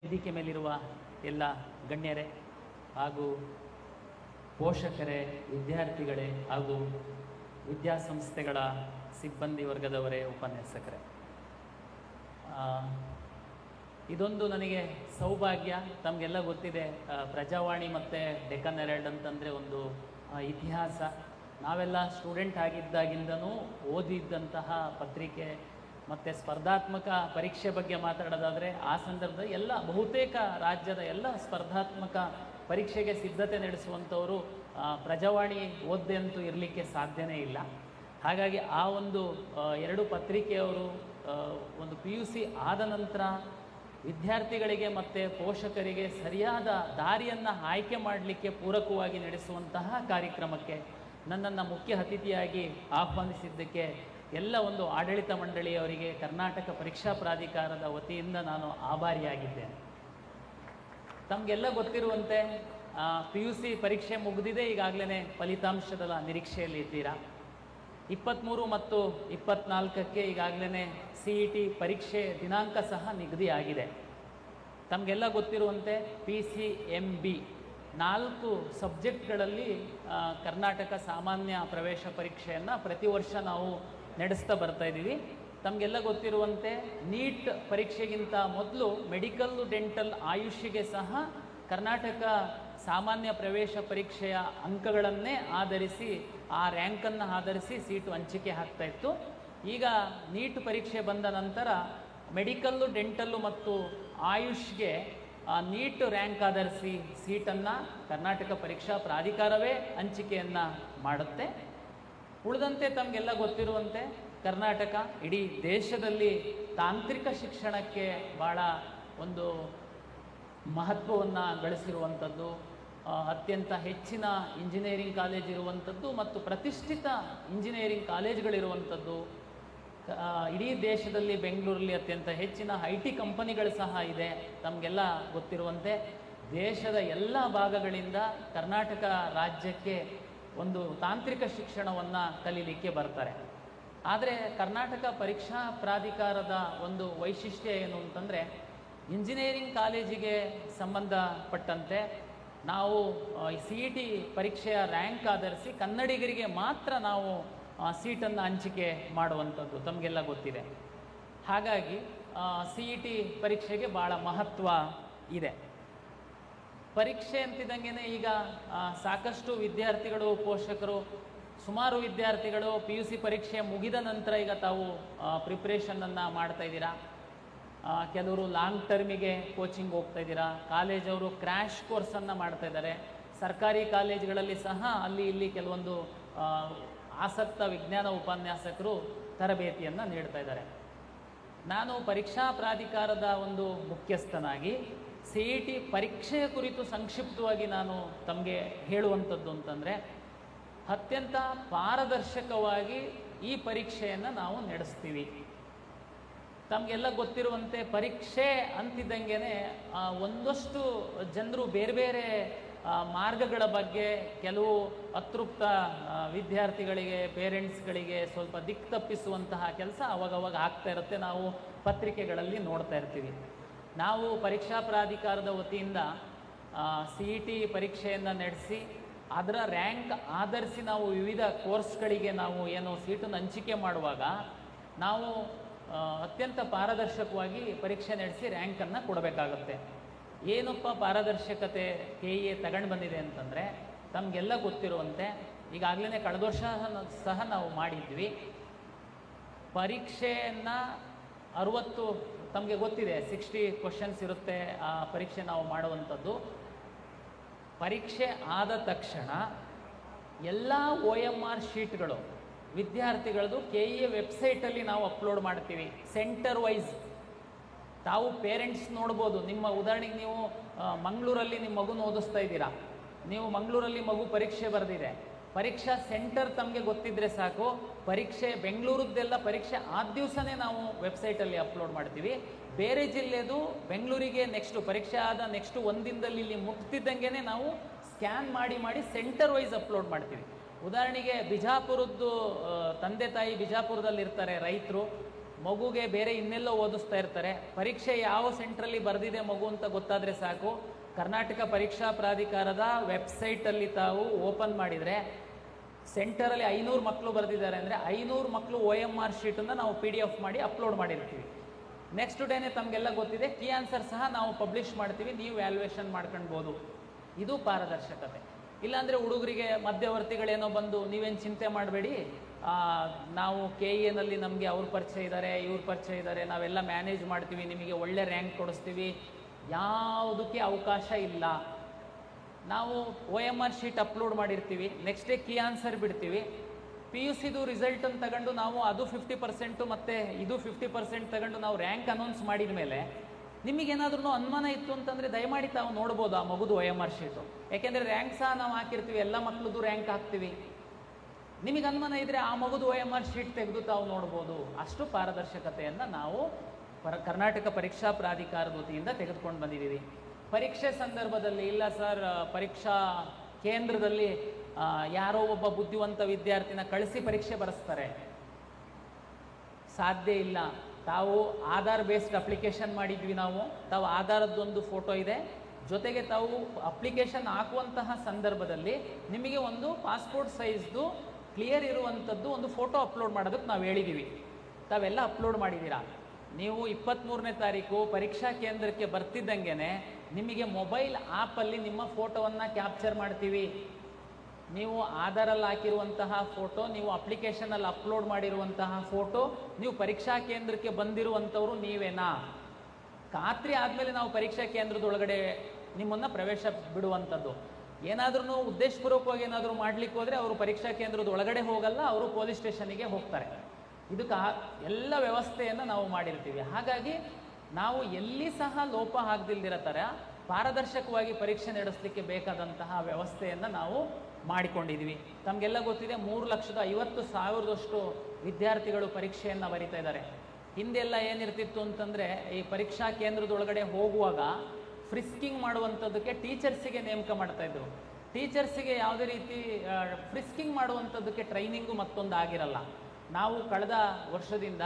ವೇದಿಕೆ ಮೇಲಿರುವ ಎಲ್ಲ ಗಣ್ಯರೇ ಹಾಗೂ ಪೋಷಕರೇ, ವಿದ್ಯಾರ್ಥಿಗಳೇ ಹಾಗೂ ವಿದ್ಯಾಸಂಸ್ಥೆಗಳ ಸಿಬ್ಬಂದಿ ವರ್ಗದವರೇ, ಉಪನ್ಯಾಸಕರೇ, ಇದೊಂದು ನನಗೆ ಸೌಭಾಗ್ಯ. ತಮಗೆಲ್ಲ ಗೊತ್ತಿದೆ, ಪ್ರಜಾವಾಣಿ ಮತ್ತು ಡೆಕ್ಕನ್ ಹೆರಾಲ್ಡ್ ಅಂತಂದರೆ ಒಂದು ಇತಿಹಾಸ. ನಾವೆಲ್ಲ ಸ್ಟೂಡೆಂಟ್ ಆಗಿದ್ದಾಗಿಂದನೂ ಓದಿದ್ದಂತಹ ಪತ್ರಿಕೆ. ಮತ್ತು ಸ್ಪರ್ಧಾತ್ಮಕ ಪರೀಕ್ಷೆ ಬಗ್ಗೆ ಮಾತಾಡೋದಾದರೆ ಆ ಸಂದರ್ಭದಲ್ಲಿ ಎಲ್ಲ ಬಹುತೇಕ ರಾಜ್ಯದ ಎಲ್ಲ ಸ್ಪರ್ಧಾತ್ಮಕ ಪರೀಕ್ಷೆಗೆ ಸಿದ್ಧತೆ ನಡೆಸುವಂಥವರು ಪ್ರಜಾವಾಣಿ ಓದ್ದೆ ಅಂತೂ ಇರಲಿಕ್ಕೆ ಸಾಧ್ಯನೇ ಇಲ್ಲ. ಹಾಗಾಗಿ ಆ ಒಂದು ಎರಡು ಪತ್ರಿಕೆಯವರು ಒಂದು PUC ಆದ ನಂತರ ವಿದ್ಯಾರ್ಥಿಗಳಿಗೆ ಮತ್ತು ಪೋಷಕರಿಗೆ ಸರಿಯಾದ ದಾರಿಯನ್ನು ಆಯ್ಕೆ ಮಾಡಲಿಕ್ಕೆ ಪೂರಕವಾಗಿ ನಡೆಸುವಂತಹ ಕಾರ್ಯಕ್ರಮಕ್ಕೆ ನನ್ನನ್ನು ಮುಖ್ಯ ಅತಿಥಿಯಾಗಿ ಆಹ್ವಾನಿಸಿದ್ದಕ್ಕೆ ಎಲ್ಲ ಒಂದು ಆಡಳಿತ ಮಂಡಳಿಯವರಿಗೆ ಕರ್ನಾಟಕ ಪರೀಕ್ಷಾ ಪ್ರಾಧಿಕಾರದ ವತಿಯಿಂದ ನಾನು ಆಭಾರಿಯಾಗಿದ್ದೇನೆ. ತಮಗೆಲ್ಲ ಗೊತ್ತಿರುವಂತೆ PUC ಪರೀಕ್ಷೆ ಮುಗಿದಿದೆ, ಈಗಾಗಲೇ ಫಲಿತಾಂಶದ ನಿರೀಕ್ಷೆಯಲ್ಲಿ ಇದ್ದೀರಾ. 23 ಮತ್ತು 24ಕ್ಕೆ ಈಗಾಗಲೇ CET ಪರೀಕ್ಷೆ ದಿನಾಂಕ ಸಹ ನಿಗದಿಯಾಗಿದೆ. ತಮಗೆಲ್ಲ ಗೊತ್ತಿರುವಂತೆ PCMB 4 ಸಬ್ಜೆಕ್ಟ್ಗಳಲ್ಲಿ ಕರ್ನಾಟಕ ಸಾಮಾನ್ಯ ಪ್ರವೇಶ ಪರೀಕ್ಷೆಯನ್ನು ಪ್ರತಿ ವರ್ಷ ನಾವು ನಡೆಸ್ತಾ ಬರ್ತಾಯಿದ್ದೀವಿ. ತಮಗೆಲ್ಲ ಗೊತ್ತಿರುವಂತೆ ನೀಟ್ ಪರೀಕ್ಷೆಗಿಂತ ಮೊದಲು ಮೆಡಿಕಲ್, ಡೆಂಟಲ್, ಆಯುಷ್ಗೆ ಸಹ ಕರ್ನಾಟಕ ಸಾಮಾನ್ಯ ಪ್ರವೇಶ ಪರೀಕ್ಷೆಯ ಅಂಕಗಳನ್ನೇ ಆಧರಿಸಿ, ಆ ರ್ಯಾಂಕನ್ನು ಆಧರಿಸಿ ಸೀಟು ಹಂಚಿಕೆ ಆಗ್ತಾಯಿತ್ತು. ಈಗ ನೀಟ್ ಪರೀಕ್ಷೆ ಬಂದ ನಂತರ ಮೆಡಿಕಲ್ಲು, ಡೆಂಟಲ್ಲು ಮತ್ತು ಆಯುಷ್ಗೆ ನೀಟ್ ರ್ಯಾಂಕ್ ಆಧರಿಸಿ ಸೀಟನ್ನು ಕರ್ನಾಟಕ ಪರೀಕ್ಷಾ ಪ್ರಾಧಿಕಾರವೇ ಹಂಚಿಕೆಯನ್ನು ಮಾಡುತ್ತೆ. ಉಳಿದಂತೆ ತಮಗೆಲ್ಲ ಗೊತ್ತಿರುವಂತೆ ಕರ್ನಾಟಕ ಇಡೀ ದೇಶದಲ್ಲಿ ತಾಂತ್ರಿಕ ಶಿಕ್ಷಣಕ್ಕೆ ಭಾಳ ಒಂದು ಮಹತ್ವವನ್ನು ಗಳಿಸಿರುವಂಥದ್ದು, ಅತ್ಯಂತ ಹೆಚ್ಚಿನ ಇಂಜಿನಿಯರಿಂಗ್ ಕಾಲೇಜ್ ಇರುವಂಥದ್ದು ಮತ್ತು ಪ್ರತಿಷ್ಠಿತ ಇಂಜಿನಿಯರಿಂಗ್ ಕಾಲೇಜ್ಗಳಿರುವಂಥದ್ದು. ಇಡೀ ದೇಶದಲ್ಲಿ ಬೆಂಗಳೂರಲ್ಲಿ ಅತ್ಯಂತ ಹೆಚ್ಚಿನ IT ಕಂಪನಿಗಳು ಸಹ ಇದೆ. ತಮಗೆಲ್ಲ ಗೊತ್ತಿರುವಂತೆ ದೇಶದ ಎಲ್ಲ ಭಾಗಗಳಿಂದ ಕರ್ನಾಟಕ ರಾಜ್ಯಕ್ಕೆ ಒಂದು ತಾಂತ್ರಿಕ ಶಿಕ್ಷಣವನ್ನು ಕಲೀಲಿಕ್ಕೆ ಬರ್ತಾರೆ. ಆದರೆ ಕರ್ನಾಟಕ ಪರೀಕ್ಷಾ ಪ್ರಾಧಿಕಾರದ ಒಂದು ವೈಶಿಷ್ಟ್ಯ ಏನು ಅಂತಂದರೆ, ಇಂಜಿನಿಯರಿಂಗ್ ಕಾಲೇಜಿಗೆ ಸಂಬಂಧಪಟ್ಟಂತೆ ನಾವು CET ಪರೀಕ್ಷೆಯ ರ್ಯಾಂಕ್ ಆಧರಿಸಿ ಕನ್ನಡಿಗರಿಗೆ ಮಾತ್ರ ನಾವು ಸೀಟನ್ನು ಹಂಚಿಕೆ ಮಾಡುವಂಥದ್ದು ತಮಗೆಲ್ಲ ಗೊತ್ತಿದೆ. ಹಾಗಾಗಿ CET ಪರೀಕ್ಷೆಗೆ ಭಾಳ ಮಹತ್ವ ಇದೆ. ಪರೀಕ್ಷೆ ಅಂತಿದ್ದಂಗೆ ಈಗ ಸಾಕಷ್ಟು ವಿದ್ಯಾರ್ಥಿಗಳು, ಪೋಷಕರು, ಸುಮಾರು ವಿದ್ಯಾರ್ಥಿಗಳು PUC ಪರೀಕ್ಷೆ ಮುಗಿದ ನಂತರ ಈಗ ತಾವು ಪ್ರಿಪ್ರೇಷನನ್ನು ಮಾಡ್ತಾಯಿದ್ದೀರಾ. ಕೆಲವರು ಲಾಂಗ್ ಟರ್ಮಿಗೆ ಕೋಚಿಂಗ್ ಹೋಗ್ತಾಯಿದ್ದೀರಾ. ಕಾಲೇಜವರು ಕ್ರ್ಯಾಶ್ ಕೋರ್ಸನ್ನು ಮಾಡ್ತಾಯಿದ್ದಾರೆ. ಸರ್ಕಾರಿ ಕಾಲೇಜುಗಳಲ್ಲಿ ಸಹ ಅಲ್ಲಿ ಇಲ್ಲಿ ಕೆಲವೊಂದು ಆಸಕ್ತ ವಿಜ್ಞಾನ ಉಪನ್ಯಾಸಕರು ತರಬೇತಿಯನ್ನು ನೀಡ್ತಾ ಇದ್ದಾರೆ. ನಾನು ಪರೀಕ್ಷಾ ಪ್ರಾಧಿಕಾರದ ಒಂದು ಮುಖ್ಯಸ್ಥನಾಗಿ CET ಪರೀಕ್ಷೆಯ ಕುರಿತು ಸಂಕ್ಷಿಪ್ತವಾಗಿ ನಾನು ತಮಗೆ ಹೇಳುವಂಥದ್ದು ಅಂತಂದರೆ, ಅತ್ಯಂತ ಪಾರದರ್ಶಕವಾಗಿ ಈ ಪರೀಕ್ಷೆಯನ್ನು ನಾವು ನಡೆಸ್ತೀವಿ. ತಮಗೆಲ್ಲ ಗೊತ್ತಿರುವಂತೆ ಪರೀಕ್ಷೆ ಅಂತಿದ್ದಂಗೆ ಒಂದಷ್ಟು ಜನರು ಬೇರೆ ಬೇರೆ ಮಾರ್ಗಗಳ ಬಗ್ಗೆ, ಕೆಲವು ಅತೃಪ್ತ ವಿದ್ಯಾರ್ಥಿಗಳಿಗೆ, ಪೇರೆಂಟ್ಸ್ಗಳಿಗೆ ಸ್ವಲ್ಪ ದಿಕ್ಕು ತಪ್ಪಿಸುವಂತಹ ಕೆಲಸ ಅವಾಗವಾಗ ಆಗ್ತಾ ಇರುತ್ತೆ. ನಾವು ಪತ್ರಿಕೆಗಳಲ್ಲಿ ನೋಡ್ತಾ ಇರ್ತೀವಿ. ನಾವು ಪರೀಕ್ಷಾ ಪ್ರಾಧಿಕಾರದ ವತಿಯಿಂದ CET ಪರೀಕ್ಷೆಯನ್ನು ನಡೆಸಿ ಅದರ ರ್ಯಾಂಕ್ ಆಧರಿಸಿ ನಾವು ವಿವಿಧ ಕೋರ್ಸ್ಗಳಿಗೆ ನಾವು ಏನು ಸೀಟನ್ನು ಹಂಚಿಕೆ ಮಾಡುವಾಗ ನಾವು ಅತ್ಯಂತ ಪಾರದರ್ಶಕವಾಗಿ ಪರೀಕ್ಷೆ ನಡೆಸಿ ರ್ಯಾಂಕನ್ನು ಕೊಡಬೇಕಾಗುತ್ತೆ. ಏನಪ್ಪ ಪಾರದರ್ಶಕತೆ KEA ತಗೊಂಡು ಬಂದಿದೆ ಅಂತಂದರೆ, ತಮಗೆಲ್ಲ ಗೊತ್ತಿರುವಂತೆ ಈಗಾಗಲೇ ಕಳೆದ ವರ್ಷ ಸಹ ನಾವು ಮಾಡಿದ್ವಿ. ಪರೀಕ್ಷೆಯನ್ನು 60, ತಮಗೆ ಗೊತ್ತಿದೆ 60 ಕ್ವಶನ್ಸ್ ಇರುತ್ತೆ ಆ ಪರೀಕ್ಷೆ ನಾವು ಮಾಡುವಂಥದ್ದು. ಪರೀಕ್ಷೆ ಆದ ತಕ್ಷಣ ಎಲ್ಲ OMR ಶೀಟ್ಗಳು ವಿದ್ಯಾರ್ಥಿಗಳದ್ದು KEA ವೆಬ್ಸೈಟಲ್ಲಿ ನಾವು ಅಪ್ಲೋಡ್ ಮಾಡ್ತೀವಿ. ಸೆಂಟರ್ ವೈಸ್ ತಾವು ಪೇರೆಂಟ್ಸ್ ನೋಡ್ಬೋದು. ನಿಮ್ಮ ಉದಾಹರಣೆಗೆ ನೀವು ಮಂಗಳೂರಲ್ಲಿ ನಿಮ್ಮ ಮಗುನ ಓದಿಸ್ತಾ ಇದ್ದೀರಾ, ನೀವು ಮಂಗಳೂರಲ್ಲಿ ಮಗು ಪರೀಕ್ಷೆ ಬರೆದಿದೆ, ಪರೀಕ್ಷಾ ಸೆಂಟರ್ ತಮಗೆ ಗೊತ್ತಿದ್ದರೆ ಸಾಕು. ಪರೀಕ್ಷೆ ಬೆಂಗಳೂರದ್ದೆಲ್ಲ ಪರೀಕ್ಷೆ ಆದ ದಿವಸನೇ ನಾವು ವೆಬ್ಸೈಟಲ್ಲಿ ಅಪ್ಲೋಡ್ ಮಾಡ್ತೀವಿ. ಬೇರೆ ಜಿಲ್ಲೆದು ಬೆಂಗಳೂರಿಗೆ ನೆಕ್ಸ್ಟು ಪರೀಕ್ಷೆ ಆದ ನೆಕ್ಸ್ಟು ಒಂದಿನದಲ್ಲಿ ಇಲ್ಲಿ ಮುಟ್ತಿದ್ದಂಗೆ ನಾವು ಸ್ಕ್ಯಾನ್ ಮಾಡಿ ಸೆಂಟರ್ ವೈಸ್ ಅಪ್ಲೋಡ್ ಮಾಡ್ತೀವಿ. ಉದಾಹರಣೆಗೆ ಬಿಜಾಪುರದ್ದು ತಂದೆ ತಾಯಿ ಬಿಜಾಪುರದಲ್ಲಿರ್ತಾರೆ ರೈತರು, ಮಗುಗೆ ಬೇರೆ ಇನ್ನೆಲ್ಲೋ ಓದಿಸ್ತಾ ಇರ್ತಾರೆ. ಪರೀಕ್ಷೆ ಯಾವ ಸೆಂಟ್ರಲ್ಲಿ ಬರೆದಿದೆ ಮಗು ಅಂತ ಗೊತ್ತಾದರೆ ಸಾಕು, ಕರ್ನಾಟಕ ಪರೀಕ್ಷಾ ಪ್ರಾಧಿಕಾರದ ವೆಬ್ಸೈಟಲ್ಲಿ ತಾವು ಓಪನ್ ಮಾಡಿದರೆ ಸೆಂಟರಲ್ಲಿ 500 ಮಕ್ಕಳು ಬರೆದಿದ್ದಾರೆ ಅಂದರೆ 500 ಮಕ್ಕಳು OMR ಶೀಟನ್ನು ನಾವು PDF ಮಾಡಿ ಅಪ್ಲೋಡ್ ಮಾಡಿರ್ತೀವಿ. ನೆಕ್ಸ್ಟ್ ಡೇನೇ ತಮಗೆಲ್ಲ ಗೊತ್ತಿದೆ, ಕೀ ಆನ್ಸರ್ ಸಹ ನಾವು ಪಬ್ಲಿಷ್ ಮಾಡ್ತೀವಿ, ನೀವು ವ್ಯಾಲ್ಯೂಯೇಷನ್ ಮಾಡ್ಕೊಳ್ಬೋದು. ಇದು ಪಾರದರ್ಶಕತೆ. ಇಲ್ಲಾಂದರೆ ಹುಡುಗರಿಗೆ ಮಧ್ಯವರ್ತಿಗಳೇನೋ ಬಂದು ನೀವೇನು ಚಿಂತೆ ಮಾಡಬೇಡಿ, ನಾವು KEನಲ್ಲಿ ನಮಗೆ ಅವ್ರ ಪರಿಚಯ ಇದ್ದಾರೆ, ಇವ್ರ ಪರಿಚಯ ಇದ್ದಾರೆ, ನಾವೆಲ್ಲ ಮ್ಯಾನೇಜ್ ಮಾಡ್ತೀವಿ, ನಿಮಗೆ ಒಳ್ಳೆ ರ್ಯಾಂಕ್ ಕೊಡಿಸ್ತೀವಿ, ಯಾವುದಕ್ಕೆ ಅವಕಾಶ ಇಲ್ಲ. ನಾವು OMR ಶೀಟ್ ಅಪ್ಲೋಡ್ ಮಾಡಿರ್ತೀವಿ, ನೆಕ್ಸ್ಟ್ ಡೇ ಕೀ ಆನ್ಸರ್ ಬಿಡ್ತೀವಿ. PUCದು ರಿಸಲ್ಟನ್ನು ತಗೊಂಡು ನಾವು ಅದು 50% ಮತ್ತು ಇದು 50% ತಗೊಂಡು ನಾವು ರ್ಯಾಂಕ್ ಅನೌನ್ಸ್ ಮಾಡಿದ ಮೇಲೆ ನಿಮಗೇನಾದ್ರೂ ಅನುಮಾನ ಇತ್ತು ಅಂತಂದರೆ ದಯಮಾಡಿ ತಾವು ನೋಡ್ಬೋದು ಆ ಮಗುದು OMR ಶೀಟು. ಯಾಕೆಂದರೆ ರ್ಯಾಂಕ್ ಸಹ ನಾವು ಹಾಕಿರ್ತೀವಿ, ಎಲ್ಲ ಮಕ್ಕಳದು ರ್ಯಾಂಕ್ ಹಾಕ್ತೀವಿ. ನಿಮಗೆ ಅನುಮಾನ ಇದ್ದರೆ ಆ ಮಗುದು OMR ಶೀಟ್ ತೆಗೆದು ತಾವು ನೋಡ್ಬೋದು. ಅಷ್ಟು ಪಾರದರ್ಶಕತೆಯನ್ನು ನಾವು ಕರ್ನಾಟಕ ಪರೀಕ್ಷಾ ಪ್ರಾಧಿಕಾರದ ವತಿಯಿಂದ ತೆಗೆದುಕೊಂಡು ಬಂದಿದ್ದೀವಿ. ಪರೀಕ್ಷೆ ಸಂದರ್ಭದಲ್ಲಿ ಇಲ್ಲ ಸರ್, ಪರೀಕ್ಷಾ ಕೇಂದ್ರದಲ್ಲಿ ಯಾರೋ ಒಬ್ಬ ಬುದ್ಧಿವಂತ ವಿದ್ಯಾರ್ಥಿನ ಕಳಿಸಿ ಪರೀಕ್ಷೆ ಬರೆಸ್ತಾರೆ, ಸಾಧ್ಯ ಇಲ್ಲ. ತಾವು ಆಧಾರ್ ಬೇಸ್ಡ್ ಅಪ್ಲಿಕೇಶನ್ ಮಾಡಿದ್ವಿ ನಾವು, ತಾವು ಆಧಾರದ್ದೊಂದು ಫೋಟೋ ಇದೆ, ಜೊತೆಗೆ ತಾವು ಅಪ್ಲಿಕೇಶನ್ ಹಾಕುವಂತಹ ಸಂದರ್ಭದಲ್ಲಿ ನಿಮಗೆ ಒಂದು ಪಾಸ್ಪೋರ್ಟ್ ಸೈಜ್ದು ಕ್ಲಿಯರ್ ಇರುವಂಥದ್ದು ಒಂದು ಫೋಟೋ ಅಪ್ಲೋಡ್ ಮಾಡೋದಕ್ಕೆ ನಾವು ಹೇಳಿದ್ದೀವಿ. ತಾವೆಲ್ಲ ಅಪ್ಲೋಡ್ ಮಾಡಿದ್ದೀರಾ. ನೀವು 23ನೇ ತಾರೀಕು ಪರೀಕ್ಷಾ ಕೇಂದ್ರಕ್ಕೆ ಬರ್ತಿದ್ದಂಗೆ ನಿಮಗೆ ಮೊಬೈಲ್ ಆ್ಯಪಲ್ಲಿ ನಿಮ್ಮ ಫೋಟೋವನ್ನು ಕ್ಯಾಪ್ಚರ್ ಮಾಡ್ತೀವಿ. ನೀವು ಆಧಾರಲ್ಲಿ ಹಾಕಿರುವಂತಹ ಫೋಟೋ, ನೀವು ಅಪ್ಲಿಕೇಶನಲ್ಲಿ ಅಪ್ಲೋಡ್ ಮಾಡಿರುವಂತಹ ಫೋಟೋ, ನೀವು ಪರೀಕ್ಷಾ ಕೇಂದ್ರಕ್ಕೆ ಬಂದಿರುವಂಥವ್ರು ನೀವೇನಾ, ಖಾತ್ರಿ ಆದಮೇಲೆ ನಾವು ಪರೀಕ್ಷಾ ಕೇಂದ್ರದೊಳಗಡೆ ನಿಮ್ಮನ್ನು ಪ್ರವೇಶ ಬಿಡುವಂಥದ್ದು. ಏನಾದ್ರೂ ಉದ್ದೇಶಪೂರ್ವಕವಾಗಿ ಏನಾದರೂ ಮಾಡಲಿಕ್ಕೆ ಹೋದರೆ ಅವರು ಪರೀಕ್ಷಾ ಕೇಂದ್ರದ ಒಳಗಡೆ ಹೋಗಲ್ಲ, ಅವರು ಪೊಲೀಸ್ ಸ್ಟೇಷನಿಗೆ ಹೋಗ್ತಾರೆ. ಇದಕ್ಕೆ ಎಲ್ಲ ವ್ಯವಸ್ಥೆಯನ್ನು ನಾವು ಮಾಡಿರ್ತೀವಿ. ಹಾಗಾಗಿ ನಾವು ಎಲ್ಲಿ ಸಹ ಲೋಪ ಆಗದಿಲ್ದಿರೋ ಥರ ಪಾರದರ್ಶಕವಾಗಿ ಪರೀಕ್ಷೆ ನಡೆಸಲಿಕ್ಕೆ ಬೇಕಾದಂತಹ ವ್ಯವಸ್ಥೆಯನ್ನು ನಾವು ಮಾಡಿಕೊಂಡಿದ್ವಿ. ತಮಗೆಲ್ಲ ಗೊತ್ತಿದೆ, 3,50,000 ವಿದ್ಯಾರ್ಥಿಗಳು ಪರೀಕ್ಷೆಯನ್ನು ಬರೀತಾ ಇದ್ದಾರೆ. ಹಿಂದೆಲ್ಲ ಏನಿರ್ತಿತ್ತು ಅಂತಂದರೆ, ಈ ಪರೀಕ್ಷಾ ಕೇಂದ್ರದೊಳಗಡೆ ಹೋಗುವಾಗ ಫ್ರಿಸ್ಕಿಂಗ್ ಮಾಡುವಂಥದ್ದಕ್ಕೆ ಟೀಚರ್ಸಿಗೆ ನೇಮಕ ಮಾಡ್ತಾಯಿದ್ರು. ಟೀಚರ್ಸಿಗೆ ಯಾವುದೇ ರೀತಿ ಫ್ರಿಸ್ಕಿಂಗ್ ಮಾಡುವಂಥದ್ದಕ್ಕೆ ಟ್ರೈನಿಂಗು ಮತ್ತೊಂದು ಆಗಿರಲ್ಲ. ನಾವು ಕಳೆದ ವರ್ಷದಿಂದ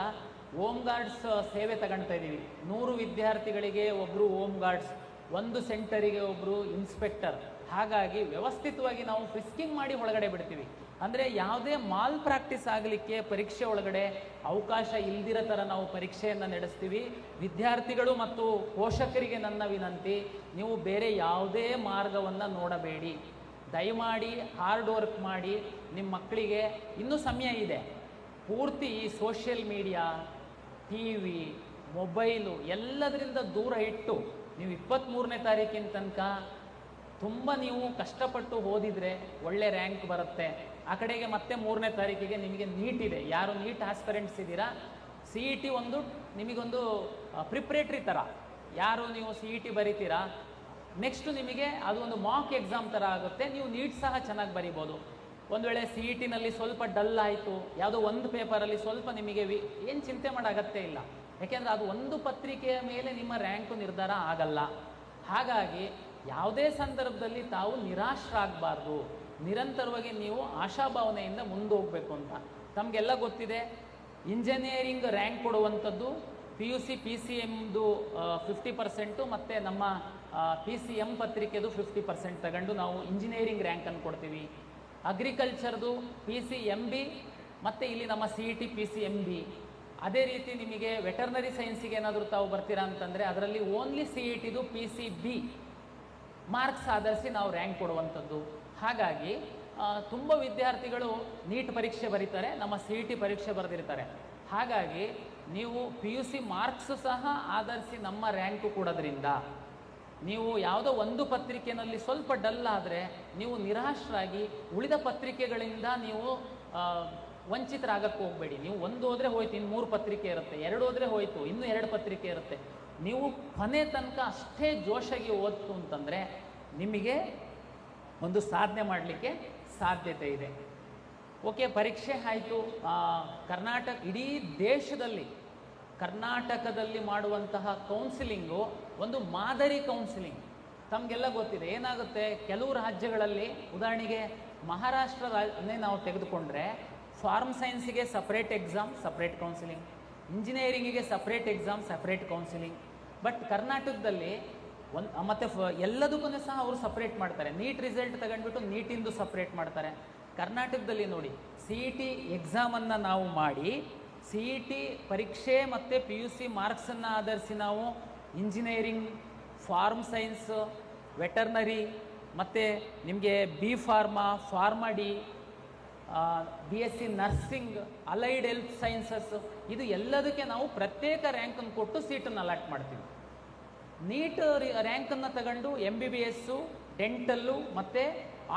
ಹೋಮ್ ಗಾರ್ಡ್ಸ್ ಸೇವೆ ತಗೊಳ್ತಾ ಇದ್ದೀವಿ. 100 ವಿದ್ಯಾರ್ಥಿಗಳಿಗೆ ಒಬ್ಬರು ಹೋಮ್ ಗಾರ್ಡ್ಸ್, 1 ಸೆಂಟರಿಗೆ ಒಬ್ಬರು ಇನ್ಸ್ಪೆಕ್ಟರ್. ಹಾಗಾಗಿ ವ್ಯವಸ್ಥಿತವಾಗಿ ನಾವು ಫ್ರಿಸ್ಕಿಂಗ್ ಮಾಡಿ ಒಳಗಡೆ ಬಿಡ್ತೀವಿ. ಅಂದರೆ ಯಾವುದೇ ಮಾಲ್ ಪ್ರಾಕ್ಟೀಸ್ ಆಗಲಿಕ್ಕೆ ಪರೀಕ್ಷೆ ಒಳಗಡೆ ಅವಕಾಶ ಇಲ್ದಿರೋ ಥರ ನಾವು ಪರೀಕ್ಷೆಯನ್ನು ನಡೆಸ್ತೀವಿ. ವಿದ್ಯಾರ್ಥಿಗಳು ಮತ್ತು ಪೋಷಕರಿಗೆ ನನ್ನ ವಿನಂತಿ, ನೀವು ಬೇರೆ ಯಾವುದೇ ಮಾರ್ಗವನ್ನು ನೋಡಬೇಡಿ. ದಯಮಾಡಿ ಹಾರ್ಡ್ ವರ್ಕ್ ಮಾಡಿ. ನಿಮ್ಮ ಮಕ್ಕಳಿಗೆ ಇನ್ನೂ ಸಮಯ ಇದೆ. ಪೂರ್ತಿ ಈ ಸೋಷಿಯಲ್ ಮೀಡಿಯಾ, TV, ಮೊಬೈಲು ಎಲ್ಲದರಿಂದ ದೂರ ಇಟ್ಟು ನೀವು 23ನೇ ತಾರೀಕಿನ ತನಕ ತುಂಬ ನೀವು ಕಷ್ಟಪಟ್ಟು ಓದಿದರೆ ಒಳ್ಳೆ ರ್ಯಾಂಕ್ ಬರುತ್ತೆ. ಆ ಕಡೆಗೆ ಮತ್ತೆ 3ನೇ ತಾರೀಕಿಗೆ ನಿಮಗೆ ನೀಟ್ ಇದೆ. ಯಾರು ನೀಟ್ ಆಸ್ಪಿರೆಂಟ್ಸ್ ಇದ್ದೀರಾ, CET ಒಂದು ನಿಮಗೊಂದು ಪ್ರಿಪ್ರೇಟ್ರಿ ಥರ. ಯಾರು ನೀವು CET ಬರೀತೀರಾ, ನೆಕ್ಸ್ಟು ನಿಮಗೆ ಅದು ಒಂದು ಮಾಕ್ ಎಕ್ಸಾಮ್ ಥರ ಆಗುತ್ತೆ. ನೀವು ನೀಟ್ ಸಹ ಚೆನ್ನಾಗಿ ಬರಿಬೋದು. ಒಂದು ವೇಳೆ CETನಲ್ಲಿ ಸ್ವಲ್ಪ ಡಲ್ ಆಯಿತು, ಯಾವುದೋ ಒಂದು ಪೇಪರಲ್ಲಿ ಸ್ವಲ್ಪ ನಿಮಗೆ ಏನು ಚಿಂತೆ ಮಾಡೋ ಅಗತ್ಯ ಇಲ್ಲ. ಯಾಕೆಂದರೆ ಅದು ಒಂದು ಪತ್ರಿಕೆಯ ಮೇಲೆ ನಿಮ್ಮ ರ್ಯಾಂಕು ನಿರ್ಧಾರ ಆಗಲ್ಲ. ಹಾಗಾಗಿ ಯಾವುದೇ ಸಂದರ್ಭದಲ್ಲಿ ತಾವು ನಿರಾಶರಾಗಬಾರ್ದು. ನಿರಂತರವಾಗಿ ನೀವು ಆಶಾಭಾವನೆಯಿಂದ ಮುಂದೋಗಬೇಕು ಅಂತ. ತಮಗೆಲ್ಲ ಗೊತ್ತಿದೆ, ಇಂಜಿನಿಯರಿಂಗ್ ರ್ಯಾಂಕ್ ಕೊಡುವಂಥದ್ದು PUC PCMದು 50% ಮತ್ತು ನಮ್ಮ PCM ಪತ್ರಿಕೆದು 50% ತಗೊಂಡು ನಾವು ಇಂಜಿನಿಯರಿಂಗ್ ರ್ಯಾಂಕನ್ನು ಕೊಡ್ತೀವಿ. ಅಗ್ರಿಕಲ್ಚರ್ದು PCMB ಮತ್ತು ಇಲ್ಲಿ ನಮ್ಮ CET PCMB. ಅದೇ ರೀತಿ ನಿಮಗೆ ವೆಟರ್ನರಿ ಸೈನ್ಸಿಗೆ ಏನಾದರೂ ತಾವು ಬರ್ತೀರಾ ಅಂತಂದರೆ ಅದರಲ್ಲಿ ಓನ್ಲಿ CETದು PCB ಮಾರ್ಕ್ಸ್ ಆಧರಿಸಿ ನಾವು ರ್ಯಾಂಕ್ ಕೊಡುವಂಥದ್ದು. ಹಾಗಾಗಿ ತುಂಬ ವಿದ್ಯಾರ್ಥಿಗಳು ನೀಟ್ ಪರೀಕ್ಷೆ ಬರೀತಾರೆ, ನಮ್ಮ CET ಪರೀಕ್ಷೆ ಬರೆದಿರ್ತಾರೆ. ಹಾಗಾಗಿ ನೀವು PUC ಮಾರ್ಕ್ಸು ಸಹ ಆಧರಿಸಿ ನಮ್ಮ ರ್ಯಾಂಕು ಕೊಡೋದ್ರಿಂದ ನೀವು ಯಾವುದೋ ಒಂದು ಪತ್ರಿಕೆಯಲ್ಲಿ ಸ್ವಲ್ಪ ಡಲ್ ಆದರೆ ನೀವು ನಿರಾಶರಾಗಿ ಉಳಿದ ಪತ್ರಿಕೆಗಳಿಂದ ನೀವು ವಂಚಿತರಾಗಕ್ಕೆ ಹೋಗಬೇಡಿ. ನೀವು ಒಂದು ಹೋದರೆ ಹೋಯ್ತು, ಇನ್ನು 3 ಪತ್ರಿಕೆ ಇರುತ್ತೆ, 2 ಹೋದರೆ ಹೋಯಿತು, ಇನ್ನೂ 2 ಪತ್ರಿಕೆ ಇರುತ್ತೆ. ನೀವು ಕೊನೆ ತನಕ ಅಷ್ಟೇ ಜೋಶಾಗಿ ಓದ್ತು ಅಂತಂದರೆ ನಿಮಗೆ ಒಂದು ಸಾಧನೆ ಮಾಡಲಿಕ್ಕೆ ಸಾಧ್ಯತೆ ಇದೆ. ಓಕೆ, ಪರೀಕ್ಷೆ ಆಯಿತು. ಕರ್ನಾಟಕ, ಇಡೀ ದೇಶದಲ್ಲಿ ಕರ್ನಾಟಕದಲ್ಲಿ ಮಾಡುವಂತಹ ಕೌನ್ಸಿಲಿಂಗು ಒಂದು ಮಾದರಿ ಕೌನ್ಸಿಲಿಂಗ್. ತಮಗೆಲ್ಲ ಗೊತ್ತಿದೆ ಏನಾಗುತ್ತೆ, ಕೆಲವು ರಾಜ್ಯಗಳಲ್ಲಿ, ಉದಾಹರಣೆಗೆ ಮಹಾರಾಷ್ಟ್ರನೇ ನಾವು ತೆಗೆದುಕೊಂಡ್ರೆ ಫಾರ್ಮ್ ಸೈನ್ಸಿಗೆ ಸಪ್ರೇಟ್ ಎಕ್ಸಾಮ್, ಸಪ್ರೇಟ್ ಕೌನ್ಸಿಲಿಂಗ್. ಇಂಜಿನಿಯರಿಂಗಿಗೆ separate exam, separate counselling. But ಕರ್ನಾಟಕದಲ್ಲಿ ಮತ್ತು ಎಲ್ಲದಕ್ಕೂ ಸಹ ಅವರು ಸಪ್ರೇಟ್ ಮಾಡ್ತಾರೆ. ನೀಟ್ ರಿಸಲ್ಟ್ ತಗೊಂಡ್ಬಿಟ್ಟು ನೀಟಿಂದು ಸಪ್ರೇಟ್ ಮಾಡ್ತಾರೆ. ಕರ್ನಾಟಕದಲ್ಲಿ ನೋಡಿ, ಸಿ ಇ ಟಿ ಎಕ್ಸಾಮನ್ನು ನಾವು ಮಾಡಿ, ಸಿ ಇ ಟಿ ಪರೀಕ್ಷೆ ಮತ್ತು ಪಿ ಯು ಸಿ ಮಾರ್ಕ್ಸನ್ನು ಆಧರಿಸಿ ನಾವು ಇಂಜಿನಿಯರಿಂಗ್, ಫಾರ್ಮ್ ಸೈನ್ಸ್, ವೆಟರ್ನರಿ ಮತ್ತು ನಿಮಗೆ B pharma, pharma D, B S C nursing, allied health sciences, ಇದು ಎಲ್ಲದಕ್ಕೆ ನಾವು ಪ್ರತ್ಯೇಕ ರ್ಯಾಂಕನ್ನು ಕೊಟ್ಟು ಸೀಟನ್ನು ಅಲಾಟ್ ಮಾಡ್ತೀವಿ. ನೀಟ್ ರ್ಯಾಂಕನ್ನು ತಗೊಂಡು M B B S, dental ಮತ್ತು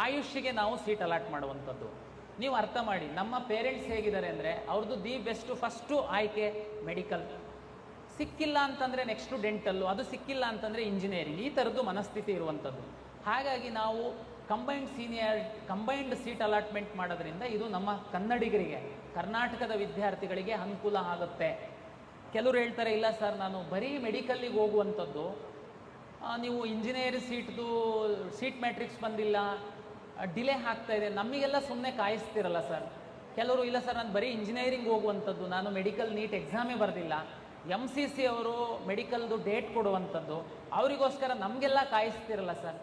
ಆಯುಷ್ಗೆ ನಾವು ಸೀಟ್ ಅಲಾಟ್ ಮಾಡುವಂಥದ್ದು. ನೀವು ಅರ್ಥ ಮಾಡಿ, ನಮ್ಮ ಪೇರೆಂಟ್ಸ್ ಹೇಗಿದ್ದಾರೆ ಅಂದರೆ, ಅವ್ರದ್ದು ದಿ ಬೆಸ್ಟು ಫಸ್ಟು ಆಯ್ಕೆ ಮೆಡಿಕಲ್, ಸಿಕ್ಕಿಲ್ಲ ಅಂತಂದರೆ ನೆಕ್ಸ್ಟು ಡೆಂಟಲ್ಲು, ಅದು ಸಿಕ್ಕಿಲ್ಲ ಅಂತಂದರೆ ಇಂಜಿನಿಯರಿಂಗ್, ಈ ಥರದ್ದು ಮನಸ್ಥಿತಿ ಇರುವಂಥದ್ದು. ಹಾಗಾಗಿ ನಾವು ಕಂಬೈನ್ಡ್ ಸೀಟ್ ಅಲಾಟ್ಮೆಂಟ್ ಮಾಡೋದ್ರಿಂದ ಇದು ನಮ್ಮ ಕನ್ನಡಿಗರಿಗೆ, ಕರ್ನಾಟಕದ ವಿದ್ಯಾರ್ಥಿಗಳಿಗೆ ಅನುಕೂಲ ಆಗುತ್ತೆ. ಕೆಲವರು ಹೇಳ್ತಾರೆ, ಇಲ್ಲ ಸರ್ ನಾನು ಬರೀ ಮೆಡಿಕಲ್ಲಿಗೆ ಹೋಗುವಂಥದ್ದು, ನೀವು ಇಂಜಿನಿಯರ್ ಸೀಟ್ ಮ್ಯಾಟ್ರಿಕ್ಸ್ ಬಂದಿಲ್ಲ, ಡಿಲೇ ಆಗ್ತಾ ಇದೆ, ನಮಗೆಲ್ಲ ಸುಮ್ಮನೆ ಕಾಯಿಸ್ತಿರಲ್ಲ ಸರ್. ಕೆಲವರು, ಇಲ್ಲ ಸರ್ ನಾನು ಬರೀ ಇಂಜಿನಿಯರಿಂಗ್ ಹೋಗುವಂಥದ್ದು, ನಾನು ಮೆಡಿಕಲ್ ನೀಟ್ ಎಕ್ಸಾಮೇ ಬರೆದಿಲ್ಲ, ಎಮ್ ಸಿ ಸಿ ಅವರು ಮೆಡಿಕಲ್ದು ಡೇಟ್ ಕೊಡುವಂಥದ್ದು, ಅವರಿಗೋಸ್ಕರ ನಮಗೆಲ್ಲ ಕಾಯಿಸ್ತಿರಲ್ಲ ಸರ್.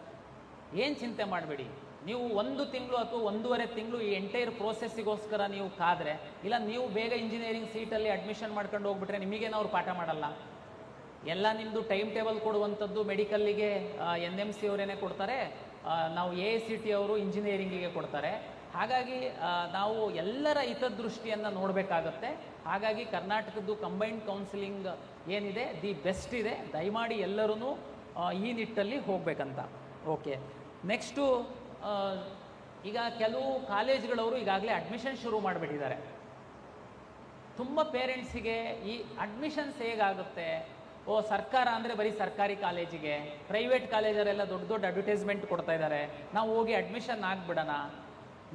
ಏನು ಚಿಂತೆ ಮಾಡಬೇಡಿ, ನೀವು 1 ತಿಂಗಳು ಅಥವಾ 1.5 ತಿಂಗಳು ಈ ಎಂಟೈರ್ ಪ್ರೋಸೆಸ್ಸಿಗೋಸ್ಕರ ನೀವು ಕಾದರೆ, ಇಲ್ಲ ನೀವು ಬೇಗ ಇಂಜಿನಿಯರಿಂಗ್ ಸೀಟಲ್ಲಿ ಅಡ್ಮಿಷನ್ ಮಾಡ್ಕೊಂಡು ಹೋಗ್ಬಿಟ್ರೆ ನಿಮಗೇನು ಅವ್ರು ಪಾಠ ಮಾಡಲ್ಲ. ಎಲ್ಲ ನಿಮ್ಮದು ಟೈಮ್ ಟೇಬಲ್ ಕೊಡುವಂಥದ್ದು ಮೆಡಿಕಲ್ಲಿಗೆ ಎನ್ ಎಮ್ ಸಿ ಅವರೇನೆ ಕೊಡ್ತಾರೆ, ನಾವು ಎ ಐ ಸಿ ಟಿ ಅವರು ಇಂಜಿನಿಯರಿಂಗಿಗೆ ಕೊಡ್ತಾರೆ. ಹಾಗಾಗಿ ನಾವು ಎಲ್ಲರ ಹಿತದೃಷ್ಟಿಯನ್ನು ನೋಡಬೇಕಾಗತ್ತೆ. ಹಾಗಾಗಿ ಕರ್ನಾಟಕದ್ದು ಕಂಬೈನ್ಡ್ ಕೌನ್ಸಿಲಿಂಗ್ ಏನಿದೆ ದಿ ಬೆಸ್ಟ್ ಇದೆ. ದಯಮಾಡಿ ಎಲ್ಲರೂ ಈ ನಿಟ್ಟಲ್ಲಿ ಹೋಗಬೇಕಂತ. ಓಕೆ, ನೆಕ್ಸ್ಟು ಈಗ ಕೆಲವು ಕಾಲೇಜ್ಗಳವರು ಈಗಾಗಲೇ ಅಡ್ಮಿಷನ್ ಶುರು ಮಾಡಿಬಿಟ್ಟಿದ್ದಾರೆ. ತುಂಬ ಪೇರೆಂಟ್ಸಿಗೆ ಈ ಅಡ್ಮಿಷನ್ಸ್ ಹೇಗಾಗುತ್ತೆ, ಸರ್ಕಾರ ಅಂದರೆ ಬರೀ ಸರ್ಕಾರಿ ಕಾಲೇಜಿಗೆ, ಪ್ರೈವೇಟ್ ಕಾಲೇಜರೆಲ್ಲ ದೊಡ್ಡ ದೊಡ್ಡ ಅಡ್ವರ್ಟೈಸ್ಮೆಂಟ್ ಕೊಡ್ತಾ ಇದ್ದಾರೆ, ನಾವು ಹೋಗಿ ಅಡ್ಮಿಷನ್ ಆಗಿಬಿಡೋಣ.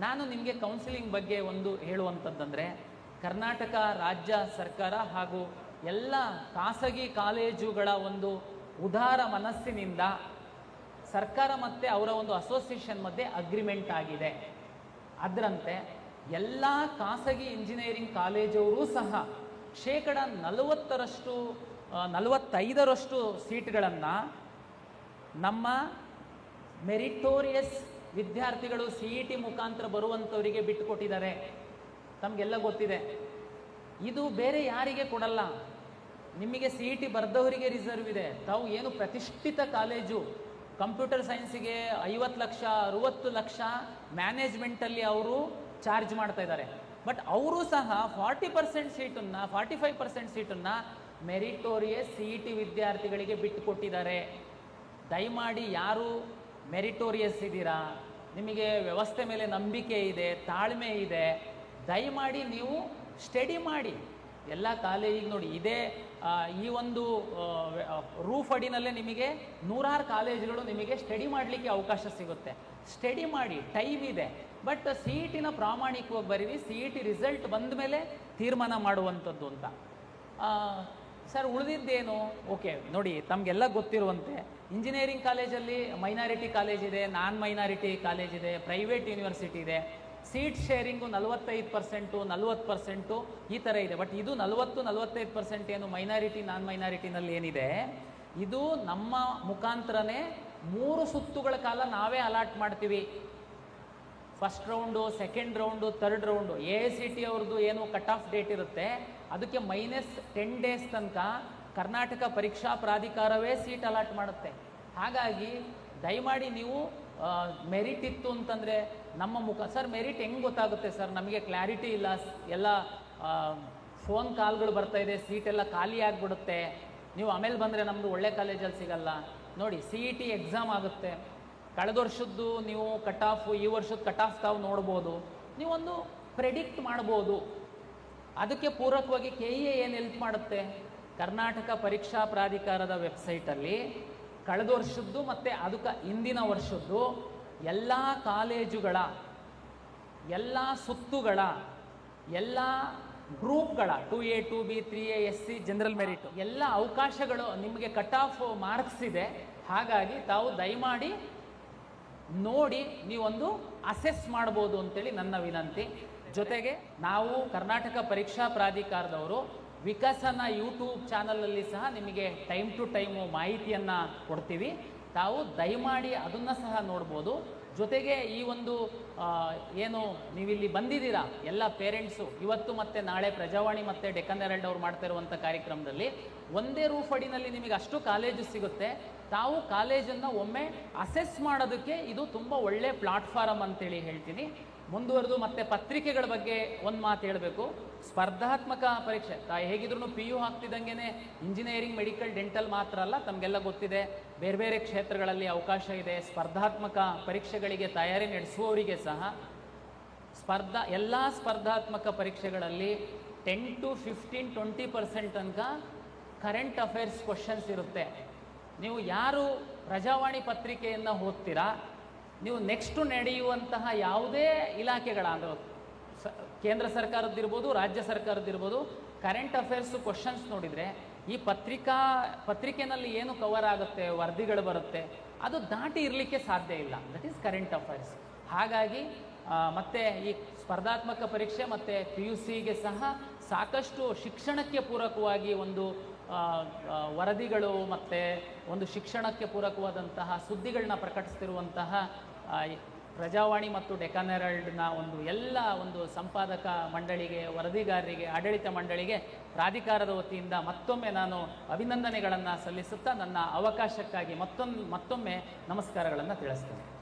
ನಾನು ನಿಮಗೆ ಕೌನ್ಸಿಲಿಂಗ್ ಬಗ್ಗೆ ಒಂದು ಹೇಳುವಂಥದ್ದಂದರೆ, ಕರ್ನಾಟಕ ರಾಜ್ಯ ಸರ್ಕಾರ ಹಾಗೂ ಎಲ್ಲ ಖಾಸಗಿ ಕಾಲೇಜುಗಳ ಒಂದು ಉದಾರ ಮನಸ್ಸಿನಿಂದ ಸರ್ಕಾರ ಮತ್ತು ಅವರ ಒಂದು ಅಸೋಸಿಯೇಷನ್ ಮಧ್ಯೆ ಅಗ್ರಿಮೆಂಟ್ ಆಗಿದೆ. ಅದರಂತೆ ಎಲ್ಲ ಖಾಸಗಿ ಇಂಜಿನಿಯರಿಂಗ್ ಕಾಲೇಜವರು ಸಹ 45% ಸೀಟ್ಗಳನ್ನು ನಮ್ಮ ಮೆರಿಟೋರಿಯಸ್ ವಿದ್ಯಾರ್ಥಿಗಳು ಸಿ ಇ ಟಿ ಮುಖಾಂತರ ಬರುವಂಥವರಿಗೆ ಬಿಟ್ಟುಕೊಟ್ಟಿದ್ದಾರೆ. ತಮಗೆಲ್ಲ ಗೊತ್ತಿದೆ, ಇದು ಬೇರೆ ಯಾರಿಗೆ ಕೊಡಲ್ಲ. ನಿಮಗೆ ಸಿ ಇ ಟಿ ಬರೆದವರಿಗೆ ರಿಸರ್ವ್ ಇದೆ. ತಾವು ಏನು ಪ್ರತಿಷ್ಠಿತ ಕಾಲೇಜು, ಕಂಪ್ಯೂಟರ್ ಸೈನ್ಸಿಗೆ 50 ಲಕ್ಷ 60 ಲಕ್ಷ ಮ್ಯಾನೇಜ್ಮೆಂಟಲ್ಲಿ ಅವರು ಚಾರ್ಜ್ ಮಾಡ್ತಾ ಇದ್ದಾರೆ. ಬಟ್ ಅವರು ಸಹ 40% ಸೀಟನ್ನು 45% ಸೀಟನ್ನು ಮೆರಿಟೋರಿಯಸ್ ಸಿ ಇ ಟಿ ವಿದ್ಯಾರ್ಥಿಗಳಿಗೆ ಬಿಟ್ಟುಕೊಟ್ಟಿದ್ದಾರೆ. ದಯಮಾಡಿ ಯಾರು ಮೆರಿಟೋರಿಯಸ್ ಇದ್ದೀರಾ, ನಿಮಗೆ ವ್ಯವಸ್ಥೆ ಮೇಲೆ ನಂಬಿಕೆ ಇದೆ, ತಾಳ್ಮೆ ಇದೆ, ದಯಮಾಡಿ ನೀವು ಸ್ಟಡಿ ಮಾಡಿ. ಎಲ್ಲ ಕಾಲೇಜಿಗೆ ನೋಡಿ, ಇದೇ ಈ ಒಂದು ರೂಫ್ ಅಡಿನಲ್ಲೇ ನಿಮಗೆ 100 ಕಾಲೇಜುಗಳು ನಿಮಗೆ ಸ್ಟಡಿ ಮಾಡಲಿಕ್ಕೆ ಅವಕಾಶ ಸಿಗುತ್ತೆ. ಸ್ಟಡಿ ಮಾಡಿ, ಟೈಮ್ ಇದೆ. ಬಟ್ ಸಿ ಇ ಟಿನ ಪ್ರಾಮಾಣಿಕವಾಗಿ ಬರೀರಿ, ಸಿ ಇ ಟಿ ರಿಸಲ್ಟ್ ಬಂದ ಮೇಲೆ ತೀರ್ಮಾನ ಮಾಡುವಂಥದ್ದು ಅಂತ. ಸರ್ ಉಳಿದಿದ್ದೇನು? ಓಕೆ ನೋಡಿ, ತಮಗೆಲ್ಲ ಗೊತ್ತಿರುವಂತೆ ಇಂಜಿನಿಯರಿಂಗ್ ಕಾಲೇಜಲ್ಲಿ ಮೈನಾರಿಟಿ ಕಾಲೇಜ್ ಇದೆ, ನಾನ್ ಮೈನಾರಿಟಿ ಕಾಲೇಜ್ ಇದೆ, ಪ್ರೈವೇಟ್ ಯೂನಿವರ್ಸಿಟಿ ಇದೆ. ಸೀಟ್ ಶೇರಿಂಗು 45%, 40% ಈ ಥರ ಇದೆ. ಬಟ್ ಇದು 40-45% ಏನು ಮೈನಾರಿಟಿ ನಾನ್ ಮೈನಾರಿಟಿನಲ್ಲಿ ಏನಿದೆ, ಇದು ನಮ್ಮ ಮುಖಾಂತರನೇ 3 ಸುತ್ತುಗಳ ಕಾಲ ನಾವೇ ಅಲಾಟ್ ಮಾಡ್ತೀವಿ. First round, second round, third round. A I C T ಅವ್ರದ್ದು ಏನು ಕಟ್ ಆಫ್ ಡೇಟ್ ಇರುತ್ತೆ, ಅದಕ್ಕೆ -10 ಡೇಸ್ ತನಕ ಕರ್ನಾಟಕ ಪರೀಕ್ಷಾ ಪ್ರಾಧಿಕಾರವೇ ಸೀಟ್ ಅಲಾಟ್ ಮಾಡುತ್ತೆ. ಹಾಗಾಗಿ ದಯಮಾಡಿ ನೀವು ಮೆರಿಟ್ ಇತ್ತು ಅಂತಂದರೆ ನಮ್ಮ ಸರ್ ಮೆರಿಟ್ ಹೆಂಗೆ ಗೊತ್ತಾಗುತ್ತೆ ಸರ್, ನಮಗೆ ಕ್ಲಾರಿಟಿ ಇಲ್ಲ, ಎಲ್ಲ ಫೋನ್ ಕಾಲ್ಗಳು ಬರ್ತಾ ಇದೆ, ಸೀಟೆಲ್ಲ ಖಾಲಿ ಆಗಿಬಿಡುತ್ತೆ, ನೀವು ಆಮೇಲೆ ಬಂದರೆ ನಮ್ಮದು ಒಳ್ಳೆ ಕಾಲೇಜಲ್ಲಿ ಸಿಗಲ್ಲ. ನೋಡಿ, ಸಿ ಇ ಟಿ ಎಕ್ಸಾಮ್ ಆಗುತ್ತೆ, ಕಳೆದ ವರ್ಷದ್ದು ನೀವು ಕಟ್ ಆಫ್, ಈ ವರ್ಷದ ಕಟ್ ಆಫ್ ತಾವು ನೋಡ್ಬೋದು, ನೀವೊಂದು ಪ್ರೆಡಿಕ್ಟ್ ಮಾಡ್ಬೋದು. ಅದಕ್ಕೆ ಪೂರಕವಾಗಿ ಕೆ ಇ ಎ ಏನು ಹೆಲ್ಪ್ ಮಾಡುತ್ತೆ, ಕರ್ನಾಟಕ ಪರೀಕ್ಷಾ ಪ್ರಾಧಿಕಾರದ ವೆಬ್ಸೈಟಲ್ಲಿ ಕಳೆದ ವರ್ಷದ್ದು ಮತ್ತು ಅದಕ್ಕೆ ಹಿಂದಿನ ವರ್ಷದ್ದು ಎಲ್ಲ ಕಾಲೇಜುಗಳ, ಎಲ್ಲ ಸುತ್ತುಗಳ, ಎಲ್ಲ ಗ್ರೂಪ್ಗಳ 2A 2B 3A SC general merit ಎಲ್ಲ ಅವಕಾಶಗಳು ನಿಮಗೆ ಕಟ್ ಆಫ್ ಮಾರ್ಕ್ಸ್ ಇದೆ. ಹಾಗಾಗಿ ತಾವು ದಯಮಾಡಿ ನೋಡಿ ನೀವೊಂದು ಅಸೆಸ್ ಮಾಡ್ಬೋದು ಅಂತೇಳಿ ನನ್ನ ವಿನಂತಿ. ಜೊತೆಗೆ ನಾವು ಕರ್ನಾಟಕ ಪರೀಕ್ಷಾ ಪ್ರಾಧಿಕಾರದವರು ವಿಕಸನ ಯೂಟ್ಯೂಬ್ ಚಾನಲಲ್ಲಿ ಸಹ ನಿಮಗೆ ಟೈಮ್ ಟು ಟೈಮು ಮಾಹಿತಿಯನ್ನು ಕೊಡ್ತೀವಿ. ತಾವು ದಯಮಾಡಿ ಅದನ್ನು ಸಹ ನೋಡ್ಬೋದು. ಜೊತೆಗೆ ಈ ಒಂದು ಏನು ನೀವಿಲ್ಲಿ ಬಂದಿದ್ದೀರಾ ಎಲ್ಲ ಪೇರೆಂಟ್ಸು, ಇವತ್ತು ಮತ್ತು ನಾಳೆ ಪ್ರಜಾವಾಣಿ ಮತ್ತು ಡೆಕ್ಕನ್ ಹೆರಾಲ್ಡ್ ಅವ್ರು ಮಾಡ್ತಾ ಇರುವಂಥ ಕಾರ್ಯಕ್ರಮದಲ್ಲಿ ಒಂದೇ ರೂಫ್ ಅಡಿನಲ್ಲಿ ನಿಮಗೆ ಅಷ್ಟು ಕಾಲೇಜು ಸಿಗುತ್ತೆ. ತಾವು ಕಾಲೇಜನ್ನು ಒಮ್ಮೆ ಅಸೆಸ್ ಮಾಡೋದಕ್ಕೆ ಇದು ತುಂಬ ಒಳ್ಳೆ ಪ್ಲಾಟ್ಫಾರಮ್ ಅಂತೇಳಿ ಹೇಳ್ತೀನಿ. ಮುಂದುವರೆದು ಮತ್ತೆ ಪತ್ರಿಕೆಗಳ ಬಗ್ಗೆ ಒಂದು ಮಾತು ಹೇಳಬೇಕು. ಸ್ಪರ್ಧಾತ್ಮಕ ಪರೀಕ್ಷೆ ಹೇಗಿದ್ರು PU ಆಗ್ತಿದ್ದಂಗೆ ಇಂಜಿನಿಯರಿಂಗ್, ಮೆಡಿಕಲ್, ಡೆಂಟಲ್ ಮಾತ್ರ ಅಲ್ಲ, ತಮಗೆಲ್ಲ ಗೊತ್ತಿದೆ ಬೇರೆ ಬೇರೆ ಕ್ಷೇತ್ರಗಳಲ್ಲಿ ಅವಕಾಶ ಇದೆ. ಸ್ಪರ್ಧಾತ್ಮಕ ಪರೀಕ್ಷೆಗಳಿಗೆ ತಯಾರಿ ನಡೆಸುವವರಿಗೆ ಸಹ ಎಲ್ಲ ಸ್ಪರ್ಧಾತ್ಮಕ ಪರೀಕ್ಷೆಗಳಲ್ಲಿ 10 to 15, 20% ತನಕ ಕರೆಂಟ್ ಅಫೇರ್ಸ್ ಕ್ವಶನ್ಸ್ ಇರುತ್ತೆ. ನೀವು ಯಾರು ಪ್ರಜಾವಾಣಿ ಪತ್ರಿಕೆಯನ್ನು ಓದ್ತೀರಾ, ನೀವು ನೆಕ್ಸ್ಟು ನಡೆಯುವಂತಹ ಯಾವುದೇ ಇಲಾಖೆಗಳ ಅಂದರೆ ಕೇಂದ್ರ ಸರ್ಕಾರದ್ದಿರ್ಬೋದು, ರಾಜ್ಯ ಸರ್ಕಾರದ್ದಿರ್ಬೋದು, ಕರೆಂಟ್ ಅಫೇರ್ಸು ಕ್ವಶನ್ಸ್ ನೋಡಿದರೆ ಈ ಪತ್ರಿಕೆಯಲ್ಲಿ ಏನು ಕವರ್ ಆಗುತ್ತೆ, ವರದಿಗಳು ಬರುತ್ತೆ, ಅದು ದಾಟಿ ಇರಲಿಕ್ಕೆ ಸಾಧ್ಯ ಇಲ್ಲ. That is current affairs. ಹಾಗಾಗಿ ಮತ್ತು ಈ ಸ್ಪರ್ಧಾತ್ಮಕ ಪರೀಕ್ಷೆ ಮತ್ತು PUCಗೆ ಸಹ ಸಾಕಷ್ಟು ಶಿಕ್ಷಣಕ್ಕೆ ಪೂರಕವಾಗಿ ಒಂದು ವರದಿಗಳು ಮತ್ತು ಒಂದು ಶಿಕ್ಷಣಕ್ಕೆ ಪೂರಕವಾದಂತಹ ಸುದ್ದಿಗಳನ್ನ ಪ್ರಕಟಿಸ್ತಿರುವಂತಹ ಪ್ರಜಾವಾಣಿ ಮತ್ತು ಡೆಕ್ಕನ್ ಹೆರಾಲ್ಡ್ನ ಒಂದು ಸಂಪಾದಕ ಮಂಡಳಿಗೆ, ವರದಿಗಾರರಿಗೆ, ಆಡಳಿತ ಮಂಡಳಿಗೆ ಪ್ರಾಧಿಕಾರದ ವತಿಯಿಂದ ಮತ್ತೊಮ್ಮೆ ನಾನು ಅಭಿನಂದನೆಗಳನ್ನು ಸಲ್ಲಿಸುತ್ತಾ ನನ್ನ ಅವಕಾಶಕ್ಕಾಗಿ ಮತ್ತೊಮ್ಮೆ ನಮಸ್ಕಾರಗಳನ್ನು ತಿಳಿಸ್ತೇನೆ.